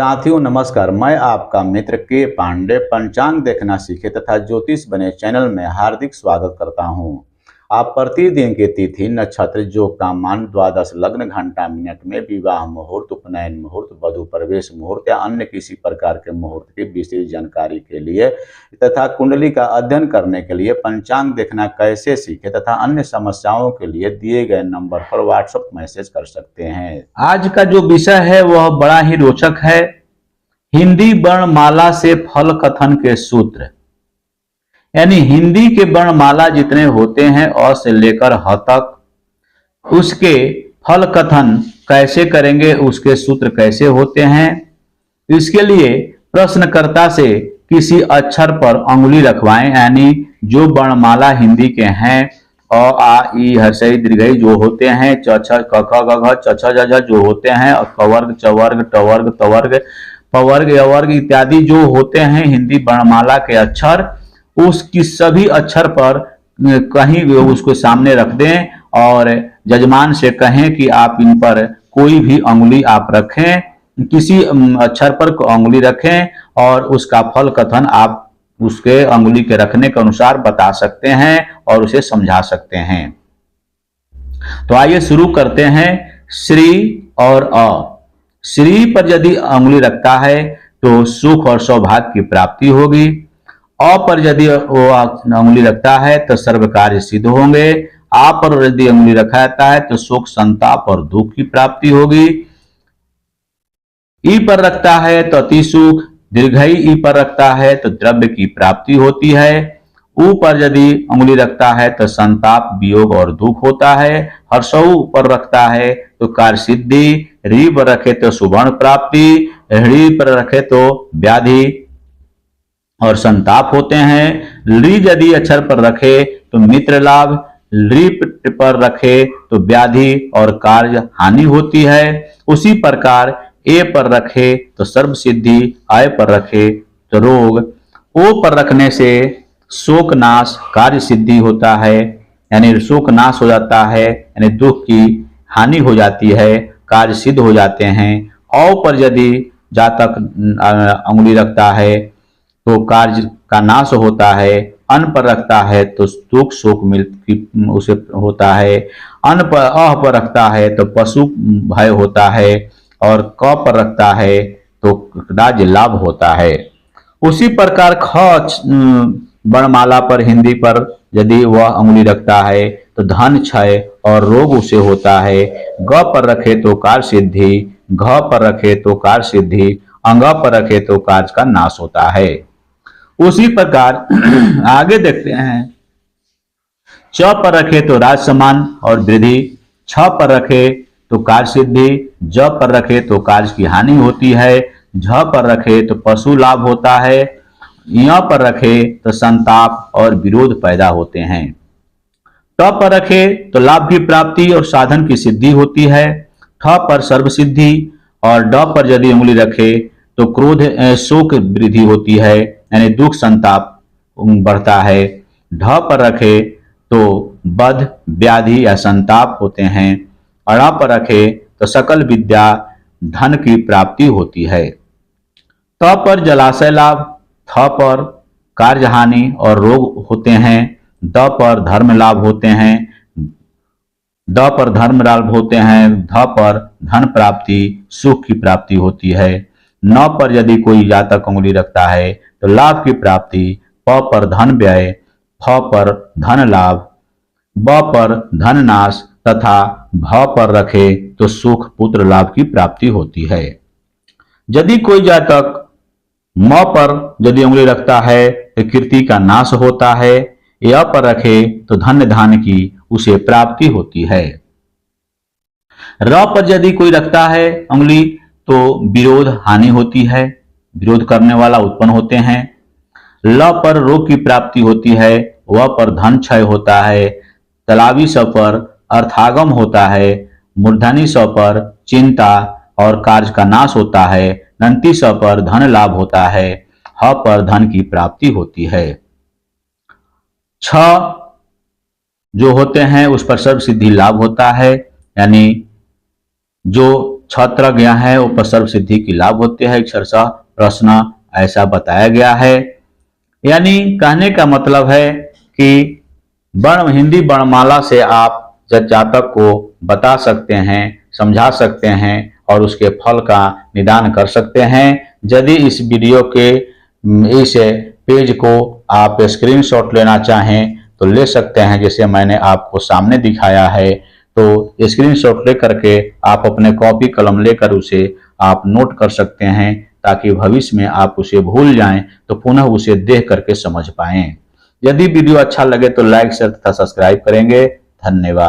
साथियों नमस्कार, मैं आपका मित्र के पांडे पंचांग देखना सीखे तथा ज्योतिष बने चैनल में हार्दिक स्वागत करता हूं। आप प्रतिदिन की तिथि नक्षत्र योग का मान द्वादश लग्न घंटा मिनट में विवाह मुहूर्त, उपनयन मुहूर्त, वधु प्रवेश मुहूर्त या अन्य किसी प्रकार के मुहूर्त की विशेष जानकारी के लिए तथा कुंडली का अध्ययन करने के लिए पंचांग देखना कैसे सीखे तथा अन्य समस्याओं के लिए दिए गए नंबर पर व्हाट्सएप मैसेज कर सकते हैं। आज का जो विषय है वह बड़ा ही रोचक है। हिंदी वर्णमाला से फल कथन के सूत्र, यानी हिंदी के वर्णमाला जितने होते हैं अ से लेकर ह तक, उसके फल कथन कैसे करेंगे, उसके सूत्र कैसे होते हैं। इसके लिए प्रश्नकर्ता से किसी अक्षर पर अंगुली रखवाएं, यानी जो वर्णमाला हिंदी के हैं अ आ ई हर्षई दीर्घई जो होते हैं, च छ क ख ग घ च छ ज झ जो होते हैं, कवर्ग चवर्ग टवर्ग तवर्ग पवर्ग यवर्ग इत्यादि जो होते हैं हिंदी वर्णमाला के अक्षर, उसकी सभी अक्षर पर कहीं भी उसको सामने रख दें और जजमान से कहें कि आप इन पर कोई भी अंगुली आप रखें, किसी अक्षर पर अंगुली रखें और उसका फल कथन आप उसके अंगुली के रखने के अनुसार बता सकते हैं और उसे समझा सकते हैं। तो आइए शुरू करते हैं। श्री और अ। श्री पर यदि अंगुली रखता है तो सुख और सौभाग्य की प्राप्ति होगी। अ पर यदि वो अंगुली रखता है तो सर्व कार्य सिद्ध होंगे। आ पर यदि अंगुली रखा जाता है तो शोक संताप और दुख की प्राप्ति होगी। ई पर रखता है तो अति सुख, दीर्घई ई पर रखता है तो द्रव्य की प्राप्ति होती है। ऊ पर यदि अंगुली रखता है तो संताप, वियोग और दुख होता है। हर्षऊ पर रखता है तो कार्य सिद्धि। री पर रखे तो सुवर्ण प्राप्ति। री पर रखे तो व्याधि और संताप होते हैं। ली यदि अक्षर पर रखे तो मित्र लाभ। ली पर रखे तो व्याधि और कार्य हानि होती है। उसी प्रकार ए पर रखे तो सर्व सिद्धि, आय पर रखे तो रोग। ओ पर रखने से शोक नाश, कार्य सिद्धि होता है, यानी शोक नाश हो जाता है, यानी दुख की हानि हो जाती है, कार्य सिद्ध हो जाते हैं। औ पर यदि जातक अंगुली रखता है तो कार्य का नाश होता है। अन पर रखता है तो दुख शोक उसे होता है। अन पर अह पर रखता है तो पशु भय होता है और क पर रखता है तो राज्य लाभ होता है। उसी प्रकार ख वर्णमाला पर हिंदी पर यदि वह अंगुली रखता है तो धन क्षय और रोग उसे होता है। ग पर रखे तो कार्य सिद्धि, घ पर रखे तो कार्य सिद्धि, अंग पर रखे तो कार्य का नाश होता है। उसी प्रकार आगे देखते हैं। च पर रखे तो राज सम्मान और वृद्धि, छ पर रखे तो कार्य सिद्धि, ज पर रखे तो कार्य की हानि होती है, झ पर रखे तो पशु लाभ होता है, य पर रखे तो संताप और विरोध पैदा होते हैं। ट पर रखे तो लाभ की प्राप्ति और साधन की सिद्धि होती है। ठ पर सर्व सिद्धि और ड पर यदि उंगली रखे तो क्रोध शोक वृद्धि होती है, यानी दुख संताप बढ़ता है। ढ पर रखे तो बध, व्याधि या संताप होते हैं। अड़ा पर रखे तो सकल विद्या धन की प्राप्ति होती है। त पर जलाशय लाभ, थ पर कार्य हानि और रोग होते हैं। द पर धर्म लाभ होते हैं। द पर धर्म लाभ होते हैं। ध पर धन प्राप्ति, सुख की प्राप्ति होती है। न पर यदि कोई जातक अंगुली रखता है तो लाभ की प्राप्ति। प पर धन व्यय, फ पर धन लाभ, ब पर धन नाश तथा भ पर रखे तो सुख पुत्र लाभ की प्राप्ति होती है। यदि कोई जातक म पर यदि उंगली रखता है तो कीर्ति का नाश होता है। य पर रखे तो धन्य धान की उसे प्राप्ति होती है। र पर यदि कोई रखता है उंगली तो विरोध हानि होती है, विरोध करने वाला उत्पन्न होते हैं। ल पर रोग की प्राप्ति होती है। व पर धन क्षय होता है। तलावी स पर अर्थागम होता है। मूर्धनी स पर चिंता और कार्य का नाश होता है। नंती स पर धन लाभ होता है। ह पर धन की प्राप्ति होती है। छ जो होते हैं उस पर सर्व सिद्धि लाभ होता है, यानी जो छात्र गया है उपसर्ग सिद्धि की लाभ होते हैं, अक्षरशः प्रश्न ऐसा बताया गया है। यानी कहने का मतलब है कि हिंदी वर्णमाला से आप जातक को बता सकते हैं, समझा सकते हैं और उसके फल का निदान कर सकते हैं। यदि इस वीडियो के इस पेज को आप स्क्रीनशॉट लेना चाहें तो ले सकते हैं, जैसे मैंने आपको सामने दिखाया है। तो स्क्रीनशॉट लेकर के आप अपने कॉपी कलम लेकर उसे आप नोट कर सकते हैं, ताकि भविष्य में आप उसे भूल जाएं तो पुनः उसे देख करके समझ पाएं। यदि वीडियो अच्छा लगे तो लाइक शेयर तथा सब्सक्राइब करेंगे। धन्यवाद।